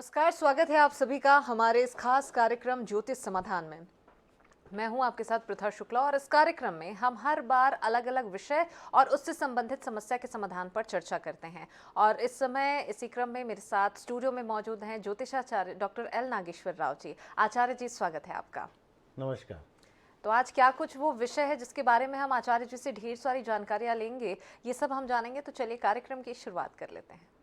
नमस्कार, स्वागत है आप सभी का हमारे इस खास कार्यक्रम ज्योतिष समाधान में। मैं हूं आपके साथ पृथा शुक्ला और इस कार्यक्रम में हम हर बार अलग अलग विषय और उससे संबंधित समस्या के समाधान पर चर्चा करते हैं। और इस समय इसी क्रम में मेरे साथ स्टूडियो में मौजूद हैं ज्योतिषाचार्य डॉक्टर एल नागेश्वर राव जी। आचार्य जी, स्वागत है आपका। नमस्कार। तो आज क्या कुछ वो विषय है जिसके बारे में हम आचार्य जी से ढेर सारी जानकारियां लेंगे, ये सब हम जानेंगे। तो चलिए कार्यक्रम की शुरुआत कर लेते हैं।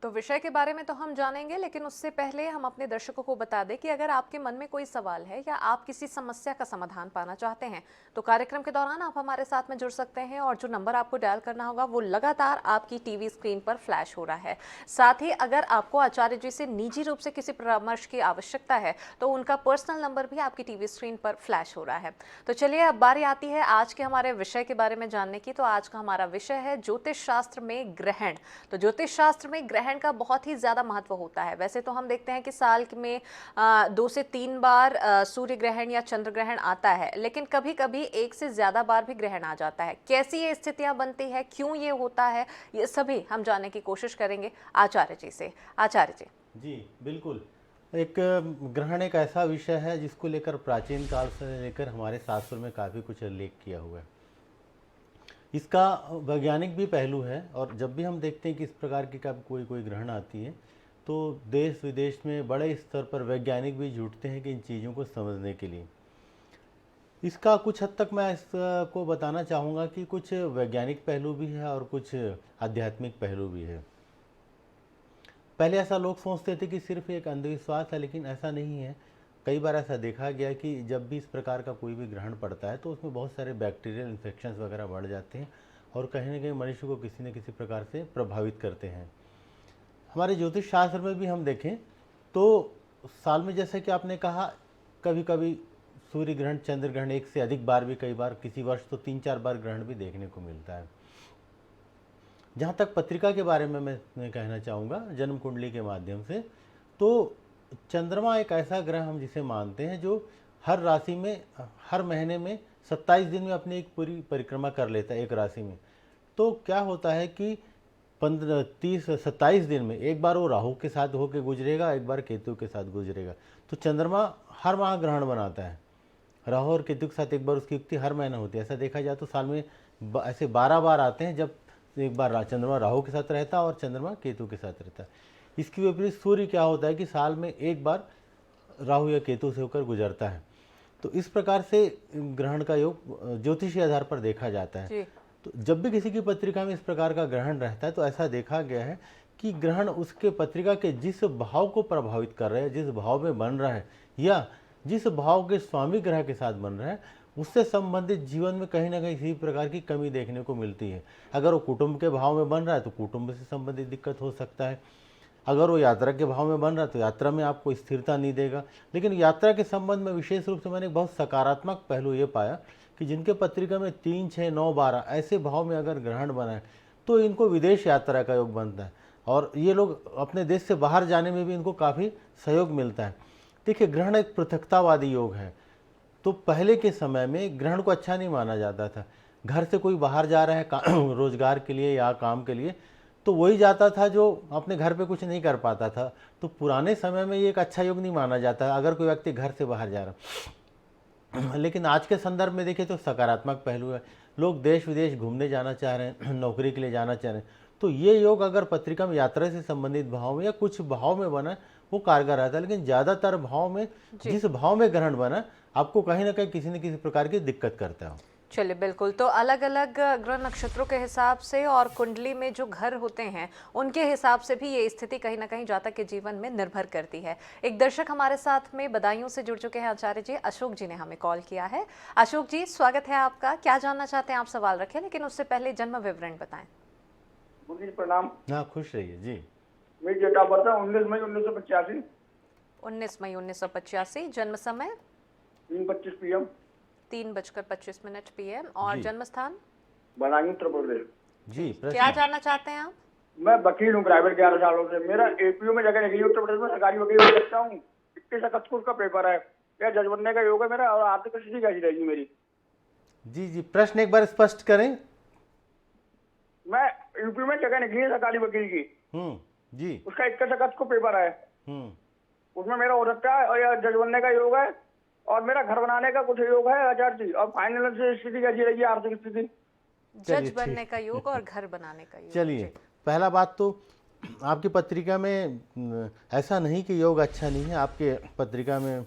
तो विषय के बारे में तो हम जानेंगे, लेकिन उससे पहले हम अपने दर्शकों को बता दें कि अगर आपके मन में कोई सवाल है या आप किसी समस्या का समाधान पाना चाहते हैं तो कार्यक्रम के दौरान आप हमारे साथ में जुड़ सकते हैं। और जो नंबर आपको डायल करना होगा वो लगातार आपकी टीवी स्क्रीन पर फ्लैश हो रहा है। साथ ही अगर आपको आचार्य जी से निजी रूप से किसी परामर्श की आवश्यकता है तो उनका पर्सनल नंबर भी आपकी टीवी स्क्रीन पर फ्लैश हो रहा है। तो चलिए अब बारी आती है आज के हमारे विषय के बारे में जानने की। तो आज का हमारा विषय है ज्योतिष शास्त्र में ग्रहण। तो ज्योतिष शास्त्र में ग्रहण का बहुत ही ज्यादा महत्व होता है। वैसे तो हम देखते हैं कि साल में 2 से 3 बार सूर्य ग्रहण या चंद्र ग्रहण आता है, लेकिन कभी कभी 1 से ज्यादा बार भी ग्रहण आ जाता है। कैसी ये स्थितियां बनती है, क्यों ये होता है, ये सभी हम जानने की कोशिश करेंगे आचार्य जी से। आचार्य जी। जी बिल्कुल। एक ग्रहण एक ऐसा विषय है जिसको लेकर प्राचीन काल से लेकर हमारे शास्त्रों में काफ़ी कुछ उल्लेख किया हुआ है। इसका वैज्ञानिक भी पहलू है और जब भी हम देखते हैं कि इस प्रकार की कोई ग्रहण आती है तो देश विदेश में बड़े स्तर पर वैज्ञानिक भी जुटते हैं कि इन चीज़ों को समझने के लिए। इसका कुछ हद तक मैं इसको बताना चाहूँगा कि कुछ वैज्ञानिक पहलू भी है और कुछ आध्यात्मिक पहलू भी है। पहले ऐसा लोग सोचते थे कि सिर्फ एक अंधविश्वास है, लेकिन ऐसा नहीं है। कई बार ऐसा देखा गया कि जब भी इस प्रकार का कोई भी ग्रहण पड़ता है तो उसमें बहुत सारे बैक्टीरियल इन्फेक्शंस वगैरह बढ़ जाते हैं और कहीं ना कहीं मनुष्य को किसी न किसी प्रकार से प्रभावित करते हैं। हमारे ज्योतिष शास्त्र में भी हम देखें तो साल में, जैसे कि आपने कहा, कभी कभी सूर्य ग्रहण, चंद्र ग्रहण, एक से अधिक बार भी, कई बार किसी वर्ष तो 3-4 बार ग्रहण भी देखने को मिलता है। जहाँ तक पत्रिका के बारे में मैं कहना चाहूँगा जन्म कुंडली के माध्यम से, तो चंद्रमा एक ऐसा ग्रह हम जिसे मानते हैं जो हर राशि में, हर महीने में 27 दिन में अपनी एक पूरी परिक्रमा कर लेता है एक राशि में। तो क्या होता है कि 27 दिन में एक बार वो राहु के साथ होकर गुजरेगा, एक बार केतु के साथ गुजरेगा। तो चंद्रमा हर माह ग्रहण बनाता है। राहु और केतु के साथ एक बार उसकी युक्ति हर महीना होती है। ऐसा देखा जाए तो साल में ऐसे 12 बार आते हैं जब एक बार चंद्रमा राहु के साथ रहता है और चंद्रमा केतु के साथ रहता है। इसकी विपरीत सूर्य क्या होता है कि साल में एक बार राहु या केतु से होकर गुजरता है। तो इस प्रकार से ग्रहण का योग ज्योतिषीय आधार पर देखा जाता है। तो जब भी किसी की पत्रिका में इस प्रकार का ग्रहण रहता है तो ऐसा देखा गया है कि ग्रहण उसके पत्रिका के जिस भाव को प्रभावित कर रहा है, जिस भाव में बन रहा है या जिस भाव के स्वामी ग्रह के साथ बन रहा है, उससे संबंधित जीवन में कहीं ना कहीं इसी प्रकार की कमी देखने को मिलती है। अगर वो कुटुंब के भाव में बन रहा है तो कुटुंब से संबंधित दिक्कत हो सकता है। अगर वो यात्रा के भाव में बन रहा है तो यात्रा में आपको स्थिरता नहीं देगा। लेकिन यात्रा के संबंध में विशेष रूप से मैंने बहुत सकारात्मक पहलू ये पाया कि जिनके पत्रिका में 3, 6, 9, 12 ऐसे भाव में अगर ग्रहण बना है तो इनको विदेश यात्रा का योग बनता है और ये लोग अपने देश से बाहर जाने में भी इनको काफ़ी सहयोग मिलता है। देखिए, ग्रहण एक पृथकतावादी योग है। तो पहले के समय में ग्रहण को अच्छा नहीं माना जाता था। घर से कोई बाहर जा रहा है रोजगार के लिए या काम के लिए, तो वही जाता था जो अपने घर पे कुछ नहीं कर पाता था। तो पुराने समय में ये एक अच्छा योग नहीं माना जाता अगर कोई व्यक्ति घर से बाहर जा रहा। लेकिन आज के संदर्भ में देखें तो सकारात्मक पहलू है। लोग देश विदेश घूमने जाना चाह रहे हैं, नौकरी के लिए जाना चाह रहे हैं, तो ये योग अगर पत्रिका में यात्रा से संबंधित भाव में या कुछ भाव में बना वो कारगर रहता है। लेकिन ज़्यादातर भाव में, जिस भाव में ग्रहण बना, आपको कहीं ना कहीं किसी न किसी प्रकार की दिक्कत करता है। चलिए, बिल्कुल। तो अलग अलग ग्रह नक्षत्रों के हिसाब से और कुंडली में जो घर होते हैं उनके हिसाब से भी ये स्थिति कहीं ना कहीं जातक के जीवन में निर्भर करती है। एक दर्शक हमारे साथ में बदायूं से जुड़ चुके हैं आचार्य जी। अशोक जी ने हमें कॉल किया है। अशोक जी, स्वागत है आपका। क्या जानना चाहते हैं आप? सवाल रखें, लेकिन उससे पहले जन्म विवरण बताएं। प्रणाम। हाँ, खुश रहिए जी। मेरी डेट ऑफ बर्थ है 19 मई 1985। 19 मई 1985। जन्म समय 3:25 PM। 3:25 PM। और जन्म स्थान? बदायूं, उत्तर प्रदेश। जी क्या प्रश्न। जानना चाहते हैं आप? मैं वकील हूँ प्राइवेट 11 सालों से। मेरा एपीओ में जगह नहीं है, उत्तर प्रदेश में सरकारी वकील हो सकता हूँ। 21 अगस्त को उसका पेपर है। क्या जज बनने का योग है मेरा, और आर्थिक स्थिति कैसी रहेगी मेरी? जी जी, प्रश्न एक बार स्पष्ट करें। मैं यूपी में जगह निकली है सरकारी वकील की, जी। उसका 21 अगस्त को पेपर है। हम्म उसमें मेरा हो सकता है और या जज बनने का योग है, और मेरा घर बनाने का कुछ योग है आचार्य जी। और फाइनेंशियल स्थिति कैसी रहेगी, आर्थिक स्थिति? चलिए जज बनने ठीक। का योग और घर बनाने का योग। चलिए, जी। पहला बात तो आपकी पत्रिका में ऐसा नहीं कि योग अच्छा नहीं है। आपके पत्रिका में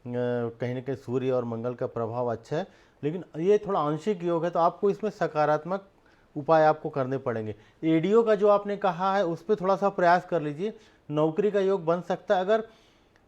कहीं ना कहीं सूर्य और मंगल का प्रभाव अच्छा है, लेकिन ये थोड़ा आंशिक योग है, तो आपको इसमें सकारात्मक उपाय आपको करने पड़ेंगे। एडीओ का जो आपने कहा है उस पर थोड़ा सा प्रयास कर लीजिए, नौकरी का योग बन सकता है। अगर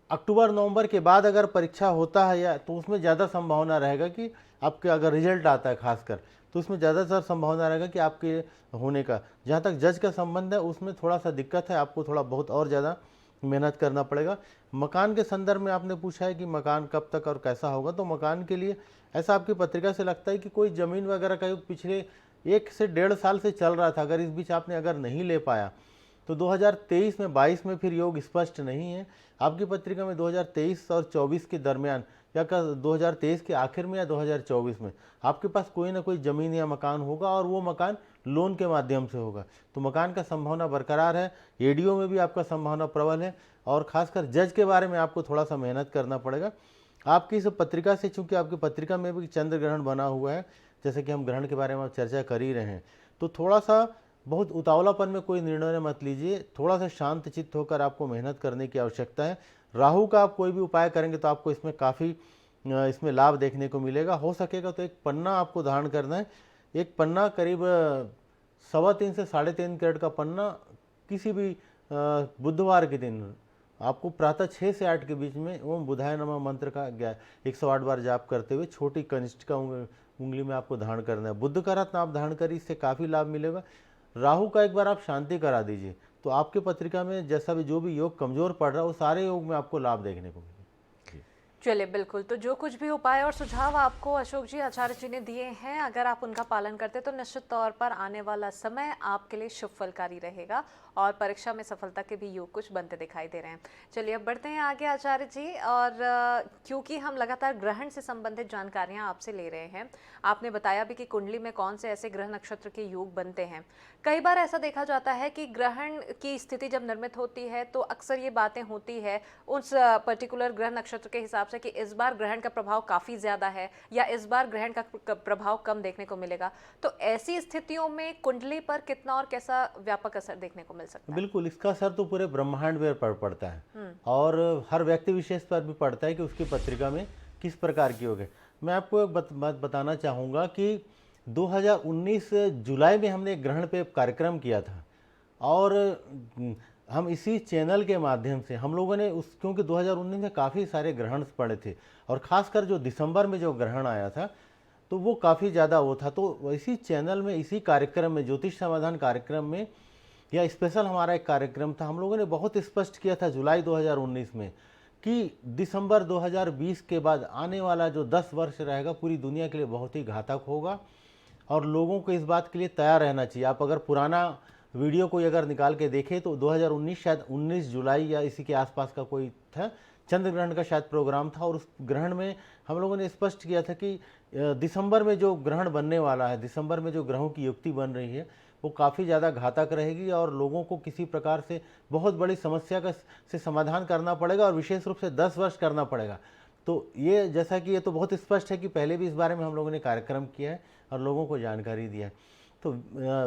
अक्टूबर नवंबर के बाद अगर परीक्षा होता है या तो उसमें ज़्यादा संभावना रहेगा कि आपके, अगर रिजल्ट आता है खासकर, तो उसमें ज़्यादातर संभावना रहेगा कि आपके होने का। जहाँ तक जज का संबंध है उसमें थोड़ा सा दिक्कत है, आपको थोड़ा बहुत और ज़्यादा मेहनत करना पड़ेगा। मकान के संदर्भ में आपने पूछा है कि मकान कब तक और कैसा होगा, तो मकान के लिए ऐसा आपकी पत्रिका से लगता है कि कोई ज़मीन वगैरह का योग पिछले 1 से 1.5 साल से चल रहा था। अगर इस बीच आपने अगर नहीं ले पाया तो 2023 में 22 में फिर योग स्पष्ट नहीं है। आपकी पत्रिका में 2023 और 24 के दरमियान या 2023 के आखिर में या 2024 में आपके पास कोई ना कोई ज़मीन या मकान होगा, और वो मकान लोन के माध्यम से होगा। तो मकान का संभावना बरकरार है। एडीओ में भी आपका संभावना प्रबल है, और खासकर जज के बारे में आपको थोड़ा सा मेहनत करना पड़ेगा। आपकी इस पत्रिका से, चूंकि आपकी पत्रिका में भी चंद्र ग्रहण बना हुआ है, जैसे कि हम ग्रहण के बारे में चर्चा कर ही रहे हैं, तो थोड़ा सा बहुत उतावलापन में कोई निर्णय मत लीजिए। थोड़ा सा शांत चित्त होकर आपको मेहनत करने की आवश्यकता है। राहु का आप कोई भी उपाय करेंगे तो आपको इसमें काफ़ी इसमें लाभ देखने को मिलेगा। हो सकेगा तो एक पन्ना आपको धारण करना है। एक पन्ना करीब 3.25 से 3.5 कैरेट का पन्ना किसी भी बुधवार के दिन आपको प्रातः 6 से 8 के बीच में ओम बुधाय नमः मंत्र का 108 बार जाप करते हुए छोटी कनिष्ठ का उंगली में आपको धारण करना है। बुद्ध का रत्न आप धारण करिए, इससे काफ़ी लाभ मिलेगा। राहु का एक बार आप शांति करा दीजिए, तो आपके पत्रिका में जैसा भी जो भी योग कमजोर पड़ रहा है वो सारे योग में आपको लाभ देखने को मिलेगा। चलिए बिल्कुल, तो जो कुछ भी उपाय और सुझाव आपको अशोक जी, आचार्य जी ने दिए हैं, अगर आप उनका पालन करते तो निश्चित तौर पर आने वाला समय आपके लिए शुभ फलकारी रहेगा और परीक्षा में सफलता के भी योग कुछ बनते दिखाई दे रहे हैं। चलिए अब बढ़ते हैं आगे आचार्य जी, और क्योंकि हम लगातार ग्रहण से संबंधित जानकारियां आपसे ले रहे हैं, आपने बताया भी कि कुंडली में कौन से ऐसे ग्रह नक्षत्र के योग बनते हैं। कई बार ऐसा देखा जाता है कि ग्रहण की स्थिति जब निर्मित होती है तो अक्सर ये बातें होती है उस पर्टिकुलर ग्रह नक्षत्र के हिसाब से कि इस बार ग्रहण का प्रभाव काफ़ी ज़्यादा है या इस बार ग्रहण का प्रभाव कम देखने को मिलेगा। तो ऐसी स्थितियों में कुंडली पर कितना और कैसा व्यापक असर देखने को मिल सकता है? बिल्कुल, इसका असर तो पूरे ब्रह्मांड में पड़ता है, और हर व्यक्ति विशेष पर भी पड़ता है कि उसकी पत्रिका में किस प्रकार की योग है। मैं आपको एक बात बताना चाहूँगा कि 2019 जुलाई में हमने एक ग्रहण पे कार्यक्रम किया था, और हम इसी चैनल के माध्यम से हम लोगों ने क्योंकि 2019 में काफ़ी सारे ग्रहण पड़े थे, और ख़ासकर जो दिसंबर में जो ग्रहण आया था तो वो काफ़ी ज़्यादा वो था। तो इसी चैनल में, इसी कार्यक्रम में, ज्योतिष समाधान कार्यक्रम में, या स्पेशल हमारा एक कार्यक्रम था, हम लोगों ने बहुत स्पष्ट किया था जुलाई 2019 में कि दिसंबर 2020 के बाद आने वाला जो 10 वर्ष रहेगा पूरी दुनिया के लिए बहुत ही घातक होगा, और लोगों को इस बात के लिए तैयार रहना चाहिए। आप अगर पुराना वीडियो कोई अगर निकाल के देखें तो 2019 शायद 19 जुलाई या इसी के आसपास का कोई था, चंद्र ग्रहण का शायद प्रोग्राम था, और उस ग्रहण में हम लोगों ने स्पष्ट किया था कि दिसंबर में जो ग्रहण बनने वाला है, दिसंबर में जो ग्रहों की युक्ति बन रही है वो काफ़ी ज़्यादा घातक रहेगी, और लोगों को किसी प्रकार से बहुत बड़ी समस्या से समाधान करना पड़ेगा, और विशेष रूप से 10 वर्ष करना पड़ेगा। तो ये, जैसा कि ये तो बहुत स्पष्ट है कि पहले भी इस बारे में हम लोगों ने कार्यक्रम किया है और लोगों को जानकारी दिया है। तो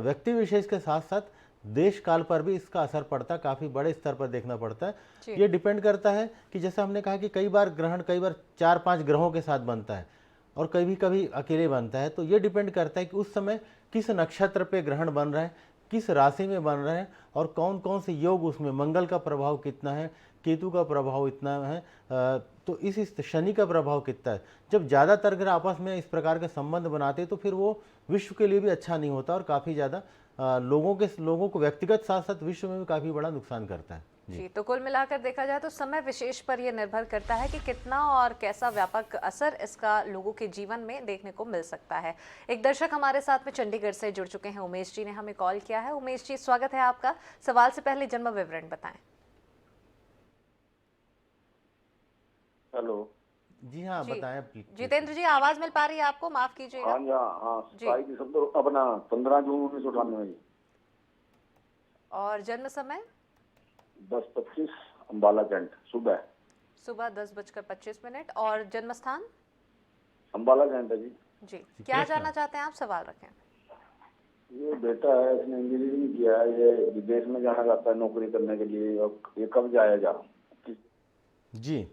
व्यक्ति विशेष के साथ साथ देश काल पर भी इसका असर पड़ता है, काफ़ी बड़े स्तर पर देखना पड़ता है। ये डिपेंड करता है कि जैसा हमने कहा कि कई बार ग्रहण 4-5 ग्रहों के साथ बनता है, और कभी कभी अकेले बनता है। तो ये डिपेंड करता है कि उस समय किस नक्षत्र पे ग्रहण बन रहा है, किस राशि में बन रहा है, और कौन कौन से योग उसमें, मंगल का प्रभाव कितना है, केतु का प्रभाव इतना है, तो इस शनि का प्रभाव कितना है। जब ज़्यादातर ग्रह आपस में इस प्रकार के संबंध बनाते हैं तो फिर वो विश्व के लिए भी अच्छा नहीं होता, और काफ़ी ज़्यादा लोगों को व्यक्तिगत साथ साथ विश्व में भी काफ़ी बड़ा नुकसान करता है। जी, तो कुल मिलाकर देखा जाए तो समय विशेष पर यह निर्भर करता है कि कितना और कैसा व्यापक असर इसका लोगों के जीवन में देखने को मिल सकता है। एक दर्शक हमारे साथ में चंडीगढ़ से जुड़ चुके हैं, उमेश जी ने हमें कॉल किया है। उमेश जी, स्वागत है आपका। सवाल से पहले जन्म विवरण बताएं। हेलो। जी हाँ, जी, बताएं प्लीज। जितेंद्र जी, आवाज मिल पा रही है आपको? माफ कीजिएगा। हाँ जी, हाँ जी। 27 दिसंबर अपना 15 जून 1998 और जन्म समय? 10:25 अम्बाला कैंट सुबह। सुबह 10:25। और जन्म स्थान? अम्बाला कैंट है जी। जी, क्या जानना चाहते हैं आप? सवाल रखें। ये बेटा है, इसने इंजीनियरिंग किया है, ये विदेश में जाना चाहता है नौकरी करने के लिए। अब ये कब जाएगा? जी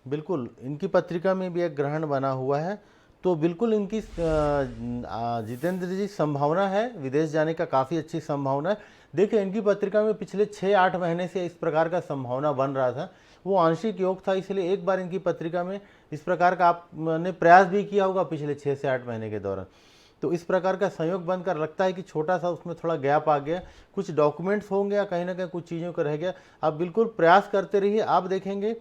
बिल्कुल, इनकी पत्रिका में भी एक ग्रहण बना हुआ है, तो बिल्कुल इनकी जितेंद्र जी संभावना है विदेश जाने का, काफ़ी अच्छी संभावना है। देखिए, इनकी पत्रिका में पिछले 6-8 महीने से इस प्रकार का संभावना बन रहा था, वो आंशिक योग था, इसलिए एक बार इनकी पत्रिका में इस प्रकार का आपने प्रयास भी किया होगा पिछले 6 से 8 महीने के दौरान। तो इस प्रकार का संयोग बनकर लगता है कि छोटा सा उसमें थोड़ा गैप आ गया, कुछ डॉक्यूमेंट्स होंगे या कहीं ना कहीं कुछ चीज़ों का रह गया। आप बिल्कुल प्रयास करते रहिए। आप देखेंगे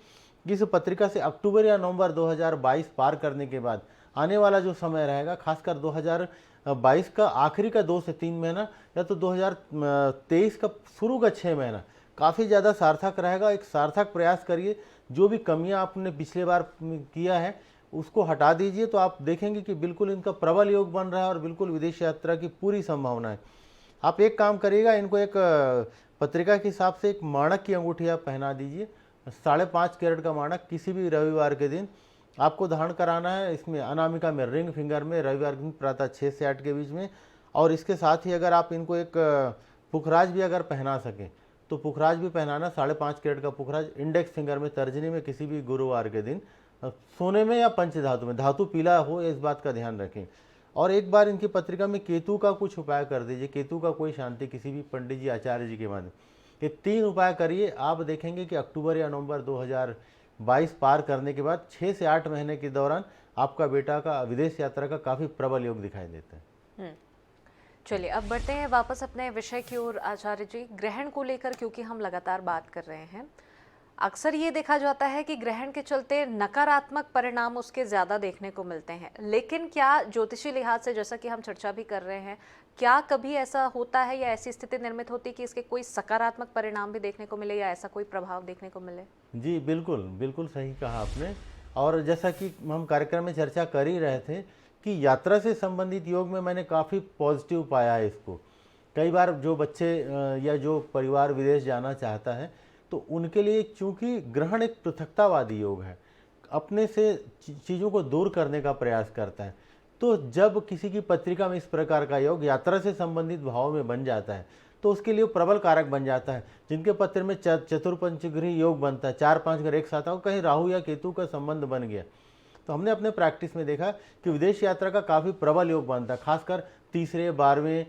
कि इस पत्रिका से अक्टूबर या नवंबर 2022 पार करने के बाद आने वाला जो समय रहेगा, खासकर 2022 का आखिरी का 2 से 3 महीना या तो 2023 का शुरू का 6 महीना काफ़ी ज़्यादा सार्थक रहेगा। एक सार्थक प्रयास करिए, जो भी कमियां आपने पिछले बार किया है उसको हटा दीजिए, तो आप देखेंगे कि बिल्कुल इनका प्रबल योग बन रहा है और बिल्कुल विदेश यात्रा की पूरी संभावना है। आप एक काम करिएगा, इनको एक पत्रिका के हिसाब से एक माणक की अंगूठी आप पहना दीजिए, 5.5 कैरेट का माणक, किसी भी रविवार के दिन आपको धारण कराना है। इसमें अनामिका में रिंग फिंगर में रविवार के दिन प्रातः 6 से 8 के बीच में। और इसके साथ ही अगर आप इनको एक पुखराज भी अगर पहना सकें तो पुखराज भी पहनाना, 5.5 कैरेट का पुखराज इंडेक्स फिंगर में तर्जनी में किसी भी गुरुवार के दिन, सोने में या पंचधातु में, धातु पीला हो इस बात का ध्यान रखें। और एक बार इनकी पत्रिका में केतु का कुछ उपाय कर दीजिए, केतु का कोई शांति किसी भी पंडित जी आचार्य जी के माध्यम, ये 3 उपाय करिए। आप देखेंगे कि अक्टूबर या नवंबर 2022 पार करने के बाद 6 से 8 महीने के दौरान आपका बेटा का विदेश यात्रा का काफ़ी प्रबल योग दिखाई देता है। चलिए, अब बढ़ते हैं वापस अपने विषय की ओर आचार्य जी। ग्रहण को लेकर क्योंकि हम लगातार बात कर रहे हैं, अक्सर ये देखा जाता है कि ग्रहण के चलते नकारात्मक परिणाम उसके ज़्यादा देखने को मिलते हैं, लेकिन क्या ज्योतिषी लिहाज से, जैसा कि हम चर्चा भी कर रहे हैं, क्या कभी ऐसा होता है या ऐसी स्थिति निर्मित होती है कि इसके कोई सकारात्मक परिणाम भी देखने को मिले या ऐसा कोई प्रभाव देखने को मिले? जी बिल्कुल, बिल्कुल सही कहा आपने। और जैसा कि हम कार्यक्रम में चर्चा कर ही रहे थे कि यात्रा से संबंधित योग में मैंने काफ़ी पॉजिटिव पाया है इसको। कई बार जो बच्चे या जो परिवार विदेश जाना चाहता है, तो उनके लिए चूंकि ग्रहण एक पृथकतावादी योग है, अपने से चीज़ों को दूर करने का प्रयास करता है, तो जब किसी की पत्रिका में इस प्रकार का योग यात्रा से संबंधित भाव में बन जाता है तो उसके लिए प्रबल कारक बन जाता है। जिनके पत्र में चतुर्पंचग्रही योग बनता है, 4-5 ग्रह एक साथ, और कहीं राहु या केतु का संबंध बन गया, तो हमने अपने प्रैक्टिस में देखा कि विदेश यात्रा का काफ़ी प्रबल योग बनता है। खासकर 3रे, 12वें,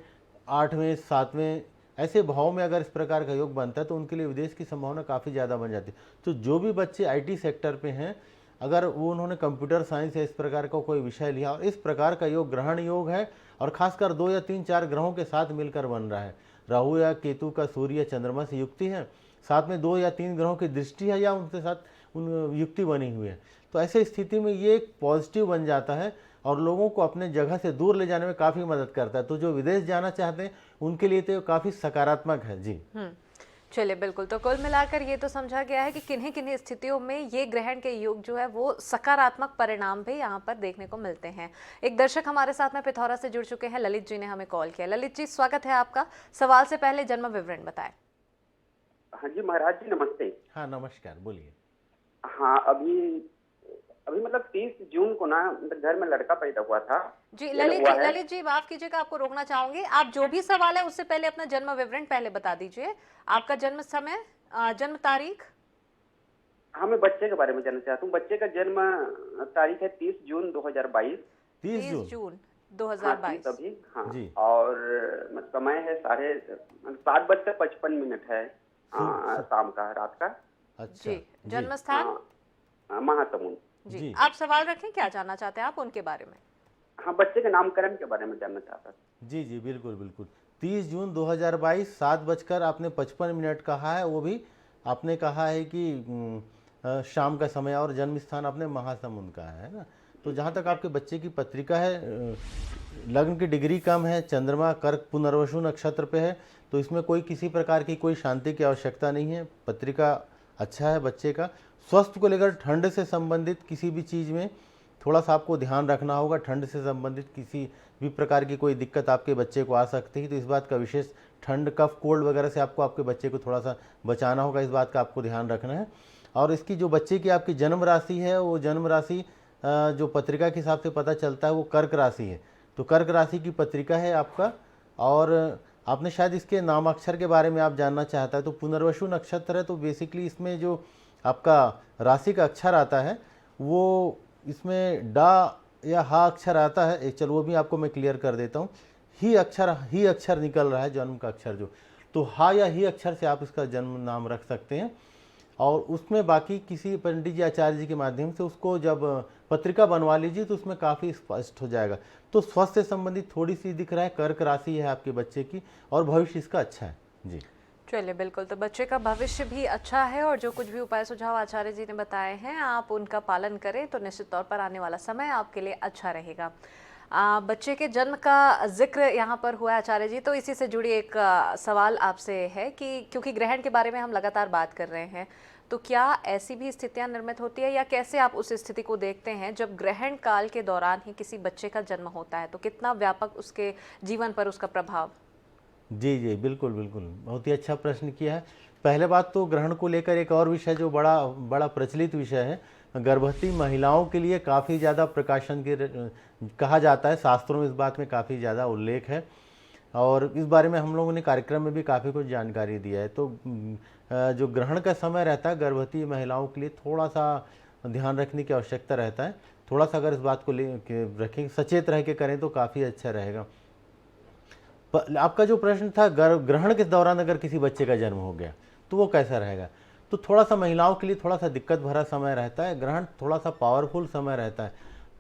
8वें, 7वें ऐसे भाव में अगर इस प्रकार का योग बनता है तो उनके लिए विदेश की संभावना काफ़ी ज़्यादा बन जाती है। तो जो भी बच्चे IT सेक्टर पे हैं, अगर वो उन्होंने कंप्यूटर साइंस या इस प्रकार का कोई विषय लिया और इस प्रकार का योग ग्रहण योग है और खासकर 2 या 3-4 ग्रहों के साथ मिलकर बन रहा है, राहु या केतु का सूर्य या चंद्रमा से युक्ति है, साथ में 2 या 3 ग्रहों की दृष्टि है या उनके साथ उन युक्ति बनी हुई है, तो ऐसे स्थिति में ये एक पॉजिटिव बन जाता है और लोगों को अपने जगह से दूर ले जाने में काफ़ी मदद करता है। तो जो विदेश जाना चाहते हैं उनके लिए तो काफ़ी सकारात्मक है। जी चलिए, बिल्कुल। तो कुल मिलाकर ये तो समझा गया है कि किन्हीं किन्हीं स्थितियों में ये ग्रहण के योग जो है वो सकारात्मक परिणाम भी यहाँ पर देखने को मिलते हैं। एक दर्शक हमारे साथ में पिथौरा से जुड़ चुके हैं, ललित जी ने हमें कॉल किया। ललित जी, स्वागत है आपका। सवाल से पहले जन्म विवरण बताएं। हाँ जी महाराज जी, नमस्ते। हाँ नमस्कार, बोलिए। हाँ, अभी मतलब 30 जून को ना घर में लड़का पैदा हुआ था जी। ललित जी माफ कीजिएगा, आपको रोकना चाहूंगी। आप जो भी सवाल है उससे पहले अपना जन्म विवरण पहले बता दीजिए, आपका जन्म समय, जन्म तारीख। हाँ, मैं बच्चे के बारे में जानना चाहता हूँ। बच्चे का जन्म तारीख है 30 जून 2022। 30 जून 2022। अभी हाँ जी। और समय है 7:55 है शाम का, रात का। अच्छा जी। जन्म स्थान? महासमुंद। जी। आप सवाल रखें, क्या जानना चाहते हैं आप उनके बारे में? हाँ, बच्चे के नामकरण के बारे में जानना चाहता था। जी जी बिल्कुल बिल्कुल। 30 जून 2022 7 बजकर आपने 55 मिनट कहा है, वो भी आपने कहा है कि शाम का समय और जन्म स्थान आपने महासमुंद का है ना। तो जहाँ तक आपके बच्चे की पत्रिका है, लग्न की डिग्री कम है, चंद्रमा कर्क पुनर्वसु नक्षत्र पे है, तो इसमें कोई किसी प्रकार की कोई शांति की आवश्यकता नहीं है। पत्रिका अच्छा है बच्चे का। स्वास्थ्य को लेकर ठंड से संबंधित किसी भी चीज़ में थोड़ा सा आपको ध्यान रखना होगा। ठंड से संबंधित किसी भी प्रकार की कोई दिक्कत आपके बच्चे को आ सकती है, तो इस बात का विशेष, ठंड कफ कोल्ड वगैरह से आपको आपके बच्चे को थोड़ा सा बचाना होगा, इस बात का आपको ध्यान रखना है। और इसकी जो बच्चे की आपकी जन्म राशि है, वो जन्म राशि जो पत्रिका के हिसाब से पता चलता है वो कर्क राशि है। तो कर्क राशि की पत्रिका है आपका। और आपने शायद इसके नामाक्षर के बारे में आप जानना चाहता है, तो पुनर्वसु नक्षत्र है, तो बेसिकली इसमें जो आपका राशि का अक्षर आता है वो इसमें डा या हा अक्षर आता है। चलो वो भी आपको मैं क्लियर कर देता हूँ। ही अक्षर निकल रहा है जन्म का अक्षर जो, तो हा या ही अक्षर से आप इसका जन्म नाम रख सकते हैं। और उसमें बाकी किसी पंडित जी आचार्य जी के माध्यम से उसको जब पत्रिका बनवा लीजिए तो उसमें काफ़ी स्पष्ट हो जाएगा। तो स्वास्थ्य से संबंधित थोड़ी सी दिख रहा है, कर्क राशि है आपके बच्चे की, और भविष्य इसका अच्छा है जी। चलिए बिल्कुल, तो बच्चे का भविष्य भी अच्छा है और जो कुछ भी उपाय सुझाव आचार्य जी ने बताए हैं आप उनका पालन करें तो निश्चित तौर पर आने वाला समय आपके लिए अच्छा रहेगा। बच्चे के जन्म का जिक्र यहाँ पर हुआ है आचार्य जी, तो इसी से जुड़ी एक सवाल आपसे है कि क्योंकि ग्रहण के बारे में हम लगातार बात कर रहे हैं, तो क्या ऐसी भी स्थितियाँ निर्मित होती है या कैसे आप उस स्थिति को देखते हैं जब ग्रहण काल के दौरान ही किसी बच्चे का जन्म होता है, तो कितना व्यापक उसके जीवन पर उसका प्रभाव? जी जी बिल्कुल बिल्कुल, बहुत ही अच्छा प्रश्न किया है। पहले बात तो ग्रहण को लेकर एक और विषय जो बड़ा प्रचलित विषय है, गर्भवती महिलाओं के लिए काफ़ी ज़्यादा प्रकाशन के कहा जाता है, शास्त्रों में इस बात में काफ़ी ज़्यादा उल्लेख है और इस बारे में हम लोगों ने कार्यक्रम में भी काफ़ी कुछ जानकारी दिया है। तो जो ग्रहण का समय रहता है गर्भवती महिलाओं के लिए थोड़ा सा ध्यान रखने की आवश्यकता रहता है। थोड़ा सा अगर इस बात को रखें, सचेत रह के करें तो काफ़ी अच्छा रहेगा। आपका जो प्रश्न था ग्रहण के दौरान अगर किसी बच्चे का जन्म हो गया तो वो कैसा रहेगा, तो थोड़ा सा महिलाओं के लिए थोड़ा सा दिक्कत भरा समय रहता है। ग्रहण थोड़ा सा पावरफुल समय रहता है।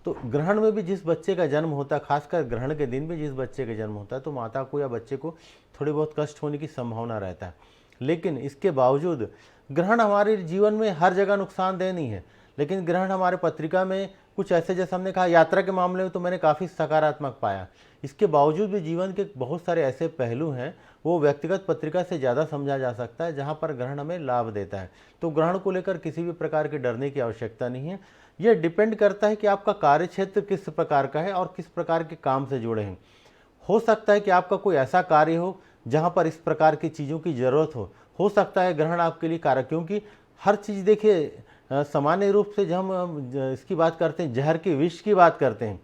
तो ग्रहण में भी जिस बच्चे का जन्म होता है, खासकर ग्रहण के दिन में जिस बच्चे का जन्म होता है, तो माता को या बच्चे को थोड़ी बहुत कष्ट होने की संभावना रहता है। लेकिन इसके बावजूद ग्रहण हमारे जीवन में हर जगह नुकसानदेह नहीं है, लेकिन ग्रहण हमारे पत्रिका में कुछ ऐसे, जैसे हमने कहा यात्रा के मामले में तो मैंने काफ़ी सकारात्मक पाया। इसके बावजूद भी जीवन के बहुत सारे ऐसे पहलू हैं वो व्यक्तिगत पत्रिका से ज़्यादा समझा जा सकता है, जहाँ पर ग्रहण हमें लाभ देता है। तो ग्रहण को लेकर किसी भी प्रकार के डरने की आवश्यकता नहीं है। यह डिपेंड करता है कि आपका कार्य क्षेत्र किस प्रकार का है और किस प्रकार के काम से जुड़े हैं। हो सकता है कि आपका कोई ऐसा कार्य हो जहाँ पर इस प्रकार की चीज़ों की ज़रूरत हो सकता है ग्रहण आपके लिए कारक, क्योंकि हर चीज़ देखिए सामान्य रूप से जब हम इसकी बात करते हैं, जहर के विष की बात करते हैं,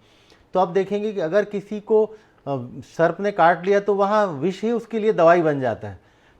तो आप देखेंगे कि अगर किसी को सर्प ने काट लिया तो वहाँ विष ही उसके लिए दवाई बन जाता है।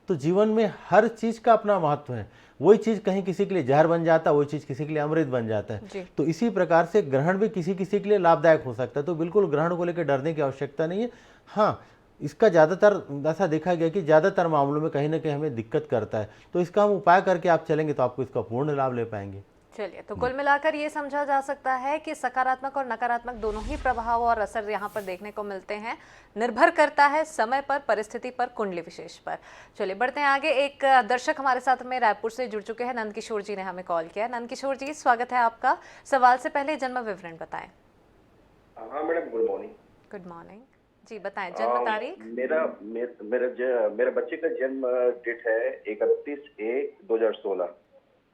तो जीवन में हर चीज़ का अपना महत्व है। वही चीज़ कहीं किसी के लिए जहर बन जाता है, वही चीज़ किसी के लिए अमृत बन जाता है। तो इसी प्रकार से ग्रहण भी किसी किसी के लिए लाभदायक हो सकता है। तो बिल्कुल ग्रहण को लेकर डरने की आवश्यकता नहीं है। हाँ, इसका ज़्यादातर ऐसा देखा गया कि ज़्यादातर मामलों में कहीं ना कहीं हमें दिक्कत करता है। तो इसका हम उपाय करके आप चलेंगे तो आपको इसका पूर्ण लाभ ले पाएंगे। चलिए, तो कुल मिलाकर ये समझा जा सकता है कि सकारात्मक और नकारात्मक दोनों ही प्रभाव और असर यहाँ पर देखने को मिलते हैं। निर्भर करता है समय पर, परिस्थिति पर, कुंडली विशेष पर। चलिए बढ़ते हैं आगे। एक दर्शक हमारे साथ में रायपुर से जुड़ चुके हैं, नंद किशोर जी ने हमें कॉल किया है। नंद किशोर जी, स्वागत है आपका। सवाल से पहले जन्म विवरण बताएं। हाँ madam, good morning. Good morning ji, बताएं जन्म तारीख। मेरा बच्चे का जन्म डेट है 31/1/2016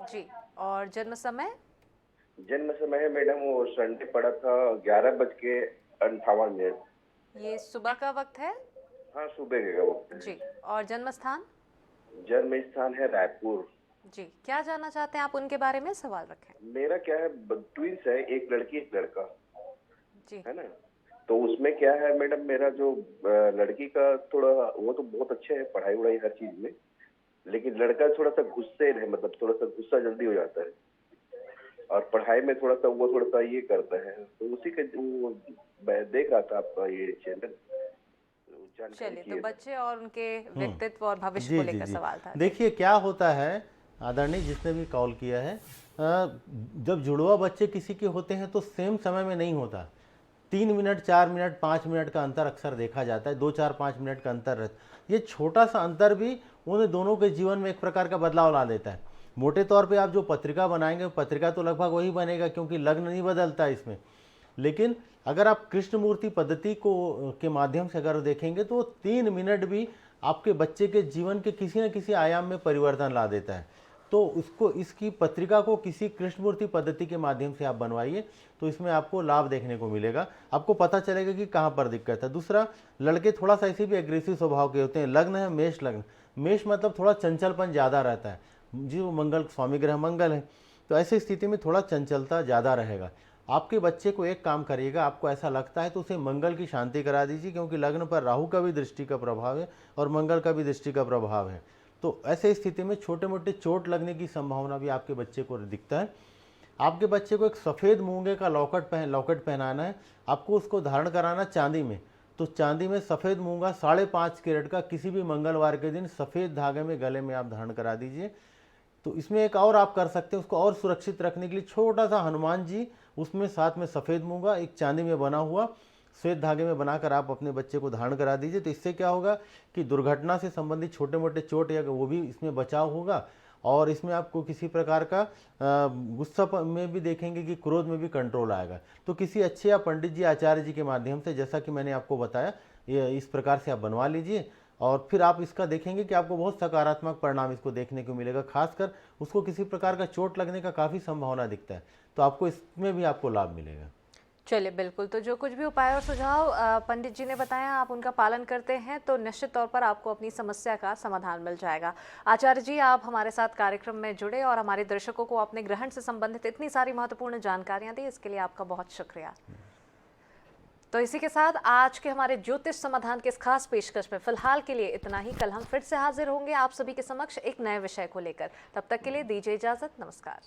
जी, और जन्म समय? जन्म समय है मैडम, वो संडे पड़ा था 11:58। ये सुबह का वक्त है? हाँ, सुबह का वक्त है जी, और जन्म स्थान? जन्म स्थान है रायपुर। जी, क्या जानना चाहते हैं आप उनके बारे में? सवाल रखें। मेरा क्या है, ट्विंस है, एक लड़की एक लड़का जी, है ना। तो उसमें क्या है मैडम, मेरा जो लड़की का थोड़ा वो तो बहुत अच्छे है, पढ़ाई वढ़ाई हर चीज में, लेकिन लड़का थोड़ा सा गुस्से है, मतलब थोड़ा सा गुस्सा जल्दी हो जाता है और पढ़ाई में थोड़ा सा ये करता है। तो उसी के वो मैं देख रहा था आपका ये चैनल। चलिए, तो बच्चे और उनके व्यक्तित्व और भविष्य जी को जी लेकर जी सवाल था। देखिए क्या होता है आदरणीय जिसने भी कॉल किया है, जब जुड़वा बच्चे किसी के होते हैं तो सेम समय में नहीं होता। 3 मिनट, 4 मिनट, 5 मिनट का अंतर अक्सर देखा जाता है। 2, 4, 5 मिनट का अंतर रहता है। ये छोटा सा अंतर भी उन्हें दोनों के जीवन में एक प्रकार का बदलाव ला देता है। मोटे तौर पे आप जो पत्रिका बनाएंगे, पत्रिका तो लगभग वही बनेगा क्योंकि लग्न नहीं बदलता है इसमें। लेकिन अगर आप कृष्णमूर्ति पद्धति को के माध्यम से अगर देखेंगे तो 3 मिनट भी आपके बच्चे के जीवन के किसी न किसी आयाम में परिवर्तन ला देता है। तो उसको, इसकी पत्रिका को किसी कृष्णमूर्ति पद्धति के माध्यम से आप बनवाइए तो इसमें आपको लाभ देखने को मिलेगा, आपको पता चलेगा कि कहाँ पर दिक्कत है। दूसरा, लड़के थोड़ा सा ऐसे भी एग्रेसिव स्वभाव के होते हैं। लग्न है मेष लग्न, मेष मतलब थोड़ा चंचलपन ज़्यादा रहता है, जो मंगल स्वामी ग्रह मंगल है, तो ऐसी स्थिति में थोड़ा चंचलता ज़्यादा रहेगा। आपके बच्चे को एक काम करिएगा, आपको ऐसा लगता है तो उसे मंगल की शांति करा दीजिए, क्योंकि लग्न पर राहु का भी दृष्टि का प्रभाव है और मंगल का भी दृष्टि का प्रभाव है। तो ऐसे स्थिति में छोटे मोटे चोट लगने की संभावना भी आपके बच्चे को दिखता है। आपके बच्चे को एक सफ़ेद मूंगे का लॉकेट पहनाना है, आपको उसको धारण कराना चांदी में। तो चांदी में सफ़ेद मूंगा 5.5 कैरेट का किसी भी मंगलवार के दिन सफ़ेद धागे में गले में आप धारण करा दीजिए। तो इसमें एक और आप कर सकते हैं, उसको और सुरक्षित रखने के लिए छोटा सा हनुमान जी, उसमें साथ में सफ़ेद मूंगा एक चांदी में बना हुआ श्वेत धागे में बनाकर आप अपने बच्चे को धारण करा दीजिए। तो इससे क्या होगा कि दुर्घटना से संबंधित छोटे मोटे चोट या वो भी इसमें बचाव होगा, और इसमें आपको किसी प्रकार का गुस्सा में भी देखेंगे कि क्रोध में भी कंट्रोल आएगा। तो किसी अच्छे या पंडित जी, आचार्य जी के माध्यम से, जैसा कि मैंने आपको बताया, ये इस प्रकार से आप बनवा लीजिए और फिर आप इसका देखेंगे कि आपको बहुत सकारात्मक परिणाम इसको देखने को मिलेगा। खासकर उसको किसी प्रकार का चोट लगने का काफ़ी संभावना दिखता है, तो आपको इसमें भी आपको लाभ मिलेगा। चलिए बिल्कुल, तो जो कुछ भी उपाय और सुझाव पंडित जी ने बताया, आप उनका पालन करते हैं तो निश्चित तौर पर आपको अपनी समस्या का समाधान मिल जाएगा। आचार्य जी, आप हमारे साथ कार्यक्रम में जुड़े और हमारे दर्शकों को अपने ग्रहण से संबंधित इतनी सारी महत्वपूर्ण जानकारियां दी, इसके लिए आपका बहुत शुक्रिया। तो इसी के साथ आज के हमारे ज्योतिष समाधान के इस खास पेशकश में फिलहाल के लिए इतना ही। कल हम फिर से हाजिर होंगे आप सभी के समक्ष एक नए विषय को लेकर। तब तक के लिए दीजिए इजाजत, नमस्कार।